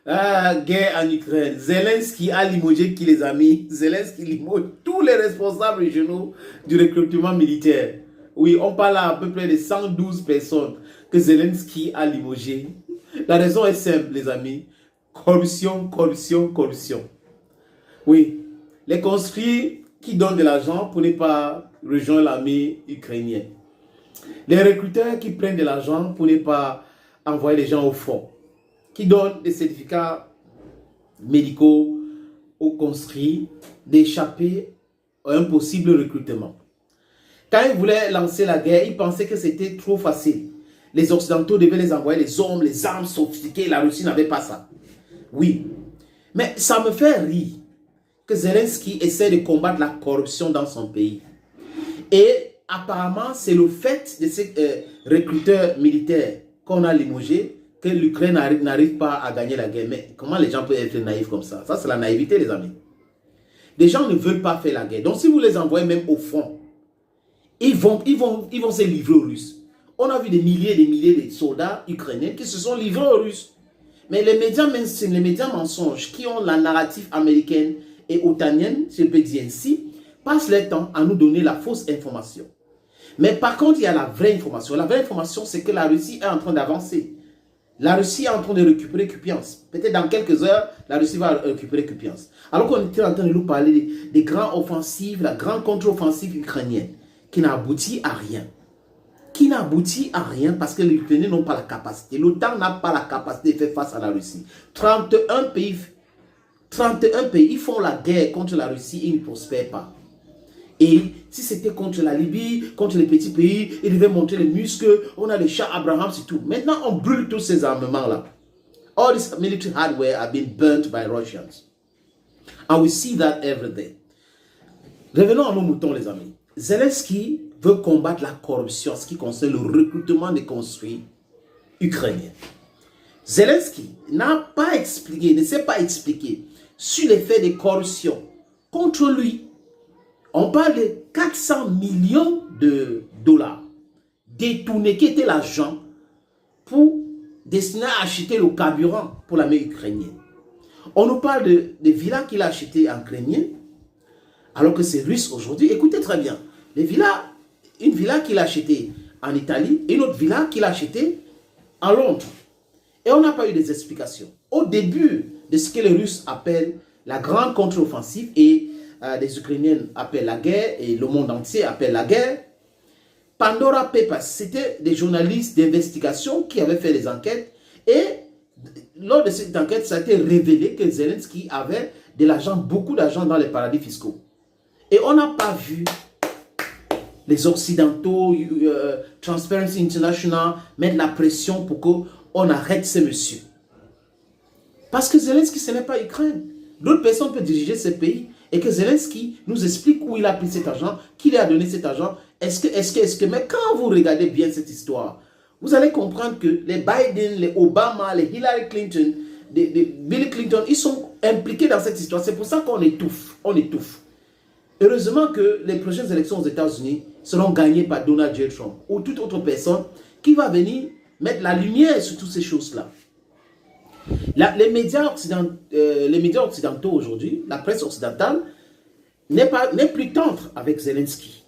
Ah, guerre en Ukraine. Zelensky a limogé qui, les amis? Zelensky limoge tous les responsables régionaux du recrutement militaire. Oui, on parle à peu près de 112 personnes que Zelensky a limogé. La raison est simple, les amis. Corruption, corruption, corruption. Oui, les conscrits qui donnent de l'argent pour ne pas rejoindre l'armée ukrainienne. Les recruteurs qui prennent de l'argent pour ne pas envoyer les gens au front. Qui donnent des certificats médicaux aux conscrits d'échapper à un possible recrutement. Quand ils voulaient lancer la guerre, ils pensaient que c'était trop facile. Les Occidentaux devaient les envoyer les hommes, les armes sophistiquées. La Russie n'avait pas ça. Oui. Mais ça me fait rire que Zelensky essaie de combattre la corruption dans son pays. Et apparemment, c'est le fait de ces recruteurs militaires qu'on a limogés que l'Ukraine n'arrive pas à gagner la guerre. Mais comment les gens peuvent être naïfs comme ça? Ça, c'est la naïveté, les amis. Les gens ne veulent pas faire la guerre. Donc, si vous les envoyez même au front, ils vont se livrer aux Russes. On a vu des milliers de soldats ukrainiens qui se sont livrés aux Russes. Mais les médias mainstream, les médias mensonges qui ont la narrative américaine et otanienne, je peux dire ainsi, passent leur temps à nous donner la fausse information. Mais par contre, il y a la vraie information. La vraie information, c'est que la Russie est en train d'avancer. La Russie est en train de récupérer Kupiansk. Peut-être dans quelques heures, la Russie va récupérer Kupiansk. Alors qu'on était en train de nous parler des grandes offensives, la grande contre-offensive ukrainienne, qui n'a abouti à rien. Qui n'a abouti à rien parce que les Ukrainiens n'ont pas la capacité. L'OTAN n'a pas la capacité de faire face à la Russie. 31 pays, ils font la guerre contre la Russie et ils ne prospèrent pas. Et si c'était contre la Libye, contre les petits pays, ils devaient montrer les muscles, on a les chars Abraham, c'est tout. Maintenant, on brûle tous ces armements-là. All this military hardware have been burnt by Russians. And we see that every day. Revenons à nos moutons, les amis. Zelensky veut combattre la corruption en ce qui concerne le recrutement des conscrits ukrainiens. Zelensky n'a pas expliqué, ne s'est pas expliqué sur les faits de corruption contre lui. On parle de 400 millions de dollars détournés, qui était l'argent pour destiné à acheter le carburant pour l'armée ukrainienne. On nous parle de villas qu'il a achetées en ukrainien, alors que c'est russe aujourd'hui. Écoutez très bien, les villas, une villa qu'il a achetée en Italie et une autre villa qu'il a achetée en Londres. Et on n'a pas eu des explications. Au début de ce que les Russes appellent la grande contre-offensive et les Ukrainiens appellent la guerre et le monde entier appelle la guerre, Pandora Papers, c'était des journalistes d'investigation qui avaient fait des enquêtes et lors de cette enquête, ça a été révélé que Zelensky avait de l'argent, beaucoup d'argent dans les paradis fiscaux. Et on n'a pas vu les Occidentaux, Transparency International, mettre la pression pour qu'on arrête ce monsieur. Parce que Zelensky, ce n'est pas Ukraine. D'autres personnes peuvent diriger ce pays et que Zelensky nous explique où il a pris cet argent, qui lui a donné cet argent. Mais quand vous regardez bien cette histoire, vous allez comprendre que les Biden, les Obama, les Hillary Clinton, Bill Clinton, ils sont impliqués dans cette histoire. C'est pour ça qu'on étouffe. On étouffe. Heureusement que les prochaines élections aux États-Unis seront gagnées par Donald J. Trump ou toute autre personne qui va venir mettre la lumière sur toutes ces choses-là. Les médias occidentaux aujourd'hui, la presse occidentale, n'est plus tendre avec Zelensky.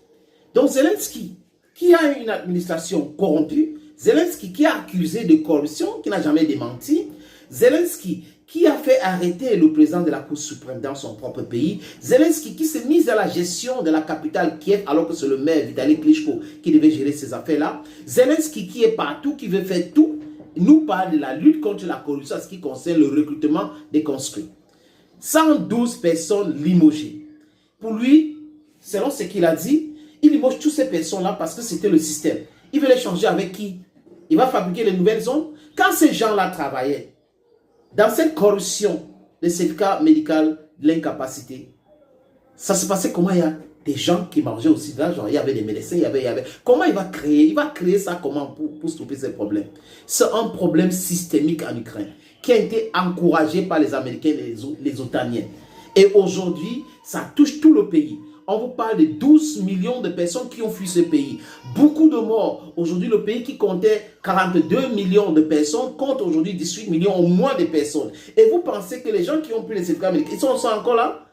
Donc Zelensky, qui a une administration corrompue, Zelensky qui a accusé de corruption, qui n'a jamais démenti, Zelensky qui a fait arrêter le président de la Cour suprême dans son propre pays, Zelensky qui s'est mis à la gestion de la capitale Kiev alors que c'est le maire Vitaly Klitschko qui devait gérer ces affaires-là, Zelensky qui est partout, qui veut faire tout, nous parle de la lutte contre la corruption en ce qui concerne le recrutement des conscrits. 112 personnes limogées. Pour lui, selon ce qu'il a dit, il limoge toutes ces personnes-là parce que c'était le système. Il veut les changer avec qui? Il va fabriquer les nouvelles zones. Quand ces gens-là travaillaient dans cette corruption des certificats médicaux de l'incapacité, ça se passait comment? Il y a des gens qui mangeaient aussi de l'argent. Il y avait des médecins, il y avait... Comment il va créer? Il va créer ça comment pour stopper ces problèmes? C'est un problème systémique en Ukraine qui a été encouragé par les Américains et les Otaniens. Et aujourd'hui, ça touche tout le pays. on vous parle de 12 millions de personnes qui ont fui ce pays. Beaucoup de morts. Aujourd'hui, le pays qui comptait 42 millions de personnes compte aujourd'hui 18 millions au moins de personnes. Et vous pensez que les gens qui ont pris les certificats médicaux, ils sont encore là?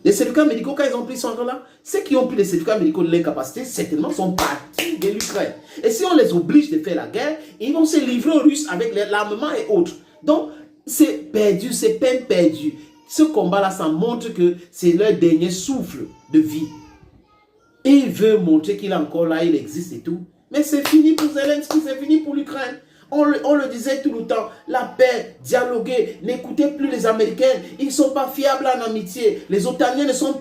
Les certificats médicaux, quand ils ont pris, ils sont encore là. Ceux qui ont pris les certificats médicaux de l'incapacité, certainement sont partis de l'Ukraine. Et si on les oblige de faire la guerre, ils vont se livrer aux Russes avec l'armement et autres. Donc, c'est perdu, c'est peine perdue. Ce combat-là, ça montre que c'est leur dernier souffle de vie. Et il veut montrer qu'il est encore là, il existe et tout. Mais c'est fini pour Zelensky, c'est fini pour l'Ukraine. On le disait tout le temps, la paix, dialoguer, n'écoutez plus les Américains, ils ne sont pas fiables en amitié. Les Otaniens ne sont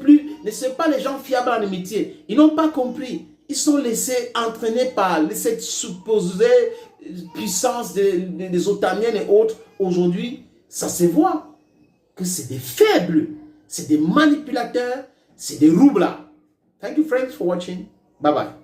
pas les gens fiables en amitié. Ils n'ont pas compris. Ils sont laissés entraîner par cette supposée puissance des Otaniens et autres. Aujourd'hui, ça se voit que c'est des faibles, c'est des manipulateurs, c'est des roublards. Thank you friends for watching. Bye bye.